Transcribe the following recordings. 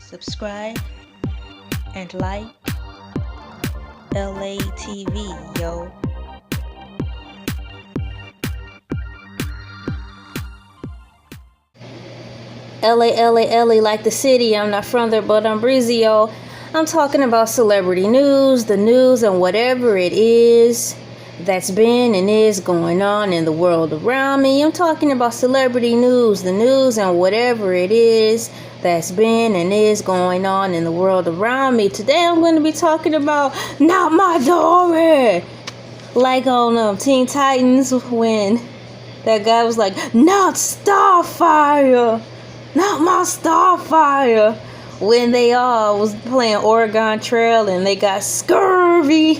subscribe, and like ELAY TV, yo. ALLLL like the city. I'm not from there, but I'm breezy, yo. I'm talking about celebrity news, the news, and whatever it is that's been and is going on in the world around me. I'm talking about celebrity news, the news, and whatever it is that's been and is going on in the world around me. Today I'm going to be talking about Not My Dory. Like on Teen Titans when that guy was like, not Starfire, not my Starfire. When they all was playing Oregon Trail and they got scurvy.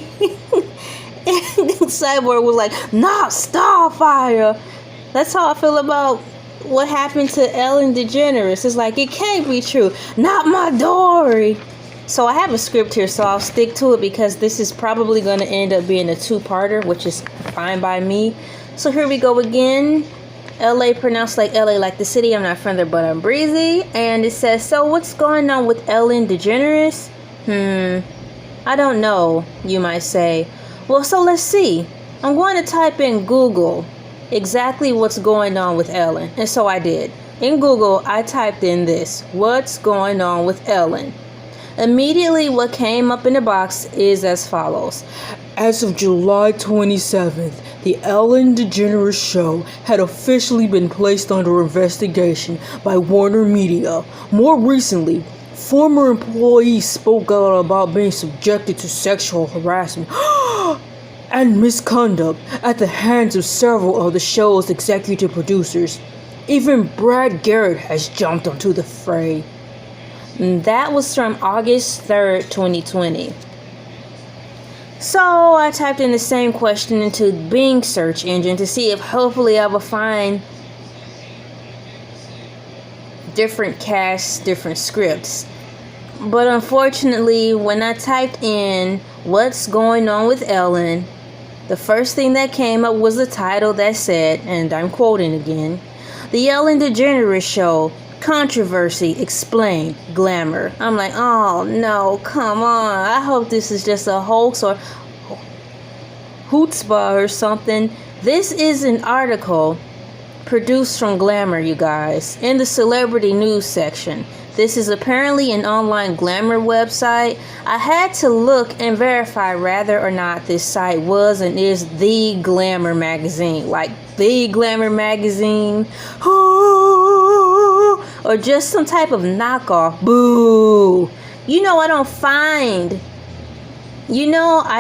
And Cyborg was like, not Starfire. That's how I feel about what happened to Ellen DeGeneres. It's like, it can't be true. Not my Dory. So I have a script here, so I'll stick to it because this is probably going to end up being a two-parter, which is fine by me. So here we go again. LA pronounced like LA like the city. I'm not from there, but I'm breezy. And it says, so what's going on with Ellen DeGeneres? I don't know, you might say. Well, so let's see. I'm going to type in Google exactly what's going on with Ellen. And so I did. In Google, I typed in this. What's going on with Ellen? Immediately, what came up in the box is as follows. As of July 27th, the Ellen DeGeneres Show had officially been placed under investigation by Warner Media. More recently, former employees spoke out about being subjected to sexual harassment and misconduct at the hands of several of the show's executive producers. Even Brad Garrett has jumped onto the fray. And that was from August 3rd, 2020. So I typed in the same question into Bing search engine to see if hopefully I would find different casts, different scripts. But unfortunately, when I typed in what's going on with Ellen, the first thing that came up was the title that said, and I'm quoting again, The Ellen DeGeneres Show, Controversy Explained, Glamour. I'm like, oh no, come on. I hope this is just a hoax or chutzpah or something. This is an article produced from Glamour, you guys, in the celebrity news section. This is apparently an online glamour website. I had to look and verify whether or not this site was and is the Glamour magazine, like the Glamour magazine, or just some type of knockoff. Boo. I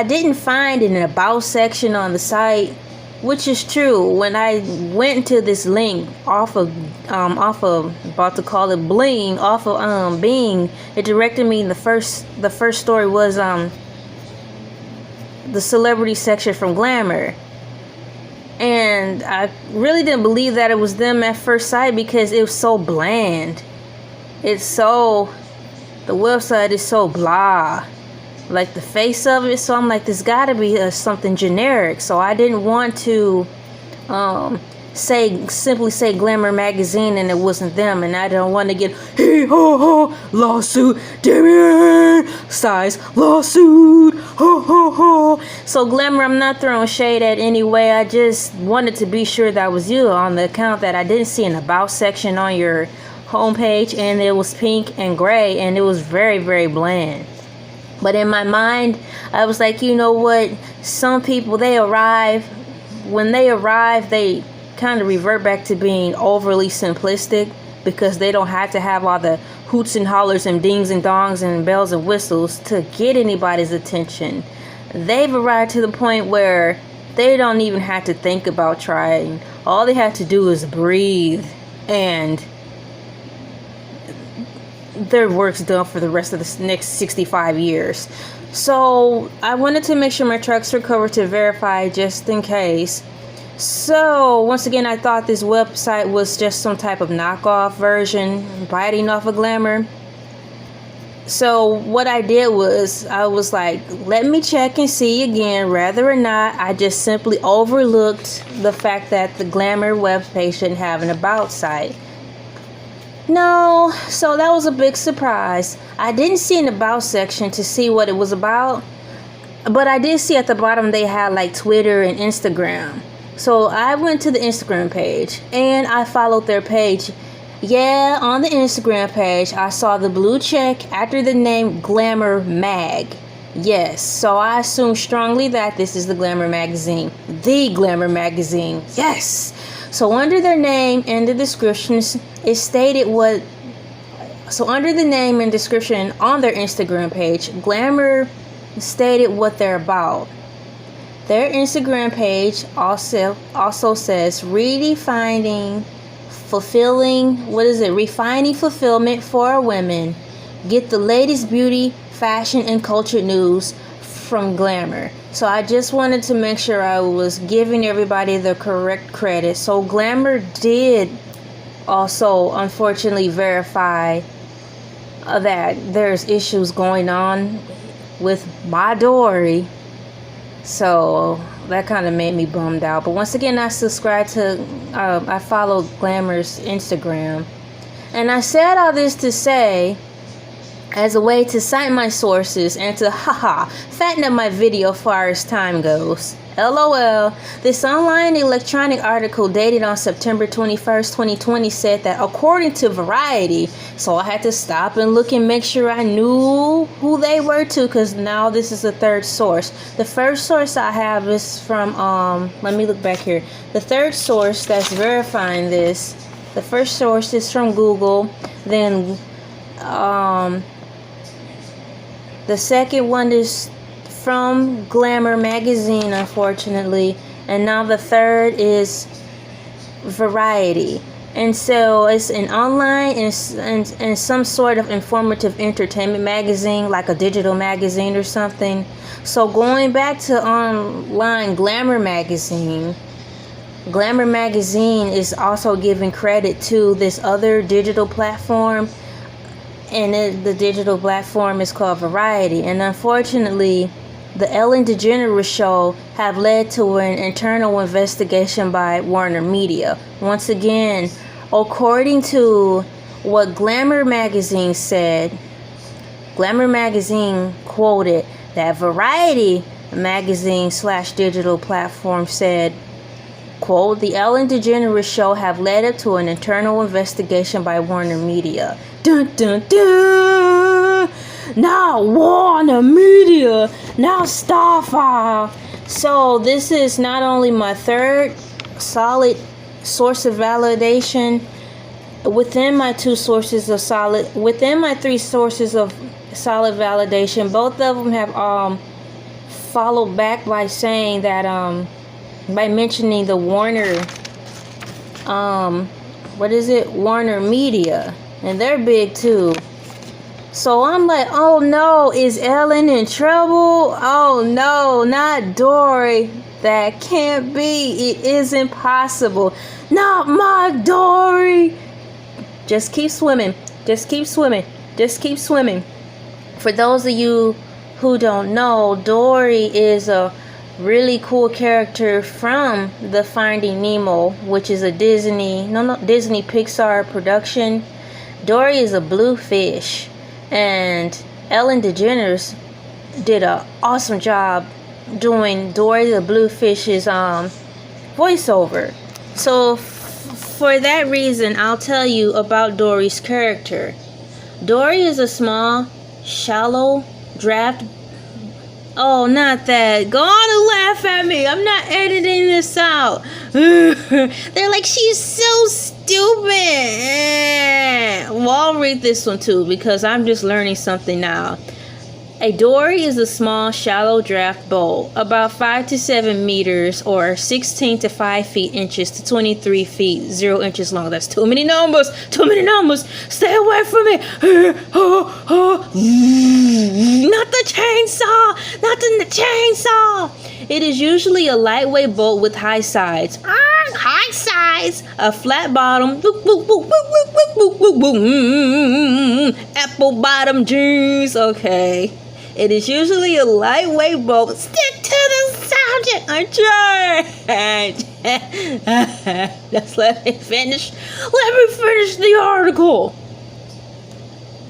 didn't find an about section on the site, which is true. When I went to this link off of about to call it Bling, off of Bing, it directed me. The first story was the celebrity section from Glamour. And I really didn't believe that it was them at first sight because it was so bland. The website is so blah. Like the face of it. So I'm like, this gotta be something generic. So I didn't want to simply say Glamour magazine and it wasn't them. And I don't want to get lawsuit, Damien size lawsuit, So Glamour, I'm not throwing shade at anyway. I just wanted to be sure that was you on the account that I didn't see an about section on your homepage, and it was pink and gray and it was very, very bland. But in my mind, I was like, you know what? Some people, when they arrive, they kind of revert back to being overly simplistic because they don't have to have all the hoots and hollers and dings and dongs and bells and whistles to get anybody's attention. They've arrived to the point where they don't even have to think about trying. All they have to do is breathe, and their work's done for the rest of the next 65 years. So I wanted to make sure my tracks were covered to verify just in case. So once again, I thought this website was just some type of knockoff version biting off of Glamour. So what I did was I was like, let me check and see again whether or not I just simply overlooked the fact that the Glamour webpage didn't have an about site. No, so that was a big surprise. I didn't see an about section to see what it was about, but I did see at the bottom they had like Twitter and Instagram. So I went to the Instagram page and I followed their page. Yeah, on the Instagram page, I saw the blue check after the name Glamour Mag. Yes, so I assume strongly that this is the Glamour magazine. The Glamour magazine. Yes. So under their name and the descriptions, it stated what... So under the name and description on their Instagram page, Glamour stated what they're about. Their Instagram page also says refining fulfillment for women. Get the latest beauty, fashion, and culture news from Glamour. So I just wanted to make sure I was giving everybody the correct credit. So Glamour did also unfortunately verify that there's issues going on with my Dory. So that kind of made me bummed out. But once again, I follow Glamour's Instagram. And I said all this to say, as a way to cite my sources and to fatten up my video far as time goes. LOL. This online electronic article dated on September 21st, 2020 said that according to Variety, so I had to stop and look and make sure I knew who they were too, because now this is the third source. The first source I have is from, let me look back here. The third source that's verifying this, the first source is from Google, then, the second one is from Glamour magazine, unfortunately, and now the third is Variety. And so it's an online and some sort of informative entertainment magazine, like a digital magazine or something. So going back to online Glamour magazine is also giving credit to this other digital platform. And the digital platform is called Variety. And unfortunately, the Ellen DeGeneres show have led to an internal investigation by Warner Media. Once again, according to what Glamour magazine said, Glamour magazine quoted that Variety magazine / digital platform said, quote, the Ellen DeGeneres show have led up to an internal investigation by Warner Media. Dun dun dun! Now Warner Media, now Starfire. So this is not only my third solid source of validation within my three sources of solid validation. Both of them have followed back by saying that by mentioning the Warner Warner Media, and they're big too. So I'm like, oh no, is Ellen in trouble? Oh no, not Dory. That can't be. It is impossible. Not my Dory. Just keep swimming. Just keep swimming. Just keep swimming. For those of you who don't know, Dory is a really cool character from the Finding Nemo, which is a Disney Pixar production. Dory is a blue fish, and Ellen DeGeneres did an awesome job doing Dory the blue fish's voiceover. So for that reason, I'll tell you about Dory's character. Dory is a small, shallow draft. Oh, not that. Go on and laugh at me. I'm not editing this out. They're like, she's so stupid. Well, I'll read this one too, because I'm just learning something now. A dory is a small, shallow draft boat, about 5 to 7 meters, or 16 to 5 feet inches to 23 feet 0 inches long. That's too many numbers. Too many numbers. Stay away from me. Not the chainsaw. Not the chainsaw. It is usually a lightweight boat with high sides. High sides. A flat bottom. Apple bottom jeans. Okay. It is usually a lightweight boat. Stick to the subject. I'm trying. Just let me finish. Let me finish the article.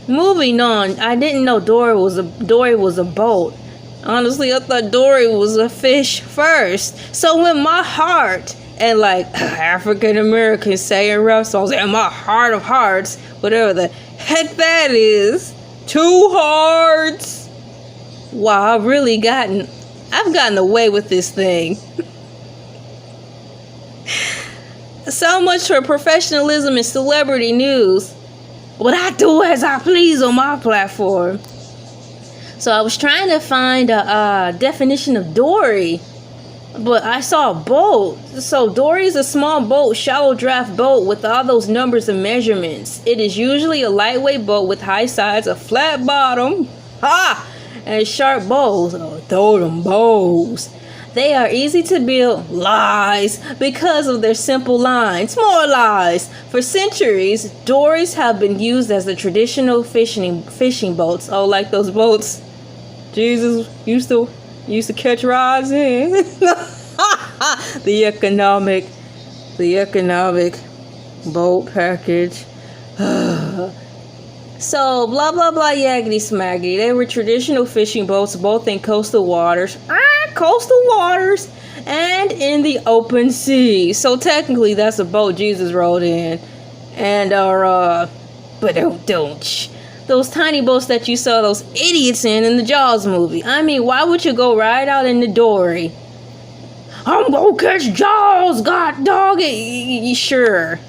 Moving on, I didn't know Dory was a boat. Honestly, I thought Dory was a fish first. So when my heart, and like African Americans say in rap songs, and my heart of hearts, whatever the heck that is, 2 hearts. Wow, I've gotten away with this thing. So much for professionalism and celebrity news. What I do as I please on my platform. So I was trying to find a definition of Dory, but I saw a boat. So Dory is a small boat, shallow draft boat with all those numbers and measurements. It is usually a lightweight boat with high sides, a flat bottom, and sharp bows. Oh, throw them bows. They are easy to build. Lies, because of their simple lines. More lies. For centuries, dories have been used as the traditional fishing boats. Oh, like those boats Jesus used to catch rods in. The economic boat package. So, blah, blah, blah, yaggity smaggity. They were traditional fishing boats, both in coastal waters. And in the open sea. So, technically, that's a boat Jesus rode in. And, but don't. Those tiny boats that you saw those idiots in the Jaws movie. I mean, why would you go right out in the Dory? I'm gonna catch Jaws, god dog it. Sure.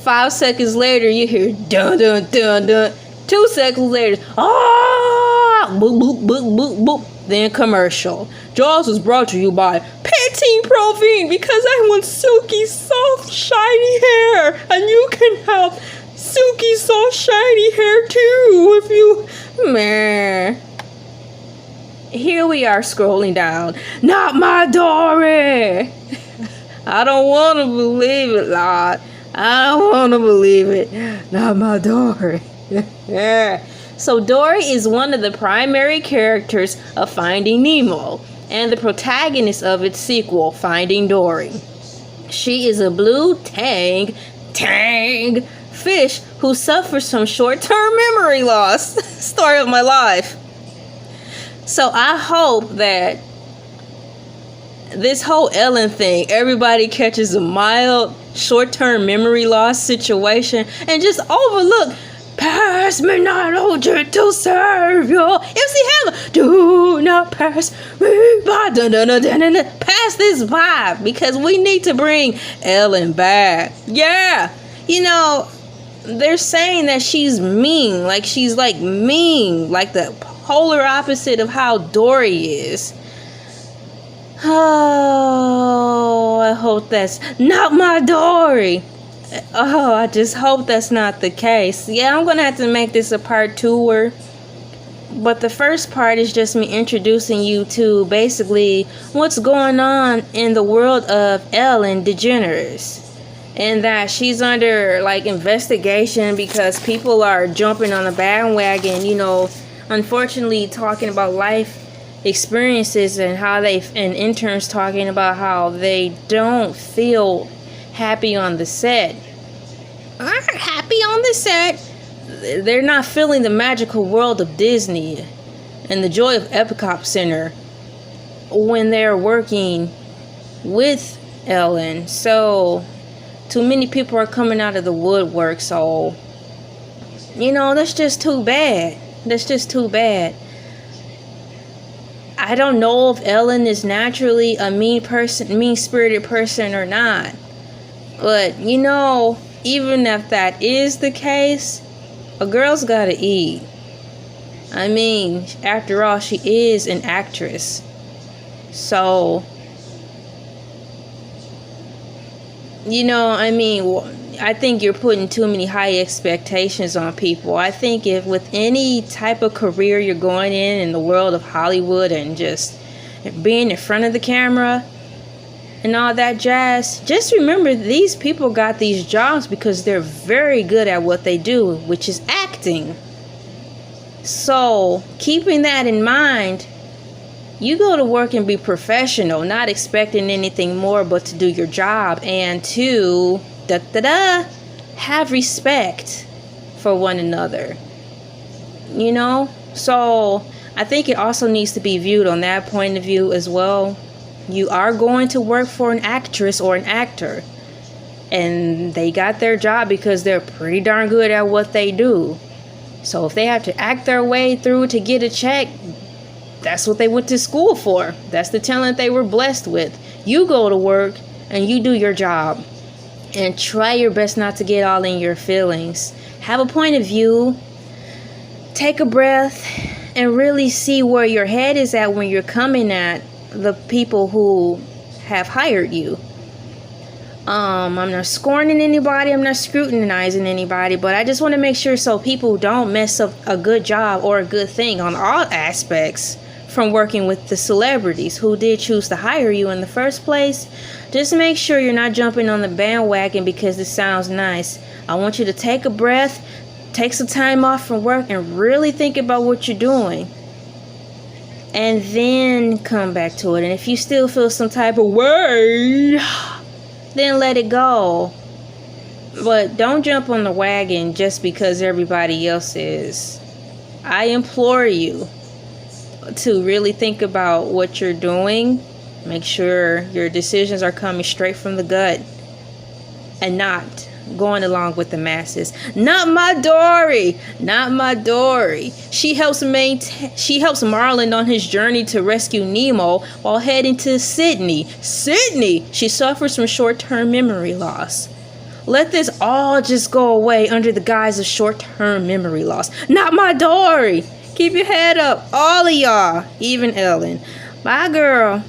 5 seconds later, you hear dun dun dun dun. 2 seconds later, boop boop boop boop boop. Then commercial. Jaws was brought to you by Pantene Pro-Vene because I want silky, soft, shiny hair, and you can have silky, soft, shiny hair too if you. Meh. Here we are scrolling down. Not my Dory. I don't want to believe it, Lord. I don't want to believe it. Not my Dory. So Dory is one of the primary characters of Finding Nemo and the protagonist of its sequel, Finding Dory. She is a blue tang fish who suffers from short-term memory loss. Story of my life. So I hope that this whole Ellen thing, everybody catches a mild short-term memory loss situation and just overlook. Pass me not, oh gentle Savior. MC Hammer, do not pass me by. Pass this by, because we need to bring Ellen back. Yeah, you know, they're saying that she's mean, like she's like mean, like the polar opposite of how Dory is. Oh, I hope that's not my Dory. Oh, I just hope that's not the case. Yeah, I'm gonna have to make this a part 2. But the first part is just me introducing you to basically what's going on in the world of Ellen DeGeneres. And that she's under like investigation because people are jumping on the bandwagon, you know, unfortunately talking about life experiences and how and interns talking about how they don't feel happy on the set. Aren't happy on the set. They're not feeling the magical world of Disney and the joy of Epcot Center when they're working with Ellen. So too many people are coming out of the woodwork. So, you know, that's just too bad. I don't know if Ellen is naturally a mean-spirited person or not. But, you know, even if that is the case, a girl's gotta eat. I mean, after all, she is an actress. So, you know, I mean, I think you're putting too many high expectations on people. I think if with any type of career you're going in the world of Hollywood and just being in front of the camera and all that jazz, just remember these people got these jobs because they're very good at what they do, which is acting. So, keeping that in mind, you go to work and be professional, not expecting anything more but to do your job and to have respect for one another. You know? So I think it also needs to be viewed on that point of view as well. You are going to work for an actress or an actor, and they got their job because they're pretty darn good at what they do. So if they have to act their way through to get a check, that's what they went to school for. That's the talent they were blessed with. You go to work and you do your job, and try your best not to get all in your feelings. Have a point of view. Take a breath and really see where your head is at when you're coming at the people who have hired you. I'm not scorning anybody, I'm not scrutinizing anybody, but I just want to make sure so people don't mess up a good job or a good thing on all aspects from working with the celebrities who did choose to hire you in the first place. Just make sure you're not jumping on the bandwagon because it sounds nice. I want you to take a breath, take some time off from work, and really think about what you're doing. And then come back to it. And if you still feel some type of way, then let it go. But don't jump on the wagon just because everybody else is. I implore you to really think about what you're doing. Make sure your decisions are coming straight from the gut and not going along with the masses. Not my Dory. Not my Dory. She helps Marlin on his journey to rescue Nemo while heading to Sydney. She suffers from short-term memory loss. Let this all just go away under the guise of short-term memory loss. Not my Dory. Keep your head up, all of y'all, even Ellen. Bye, girl.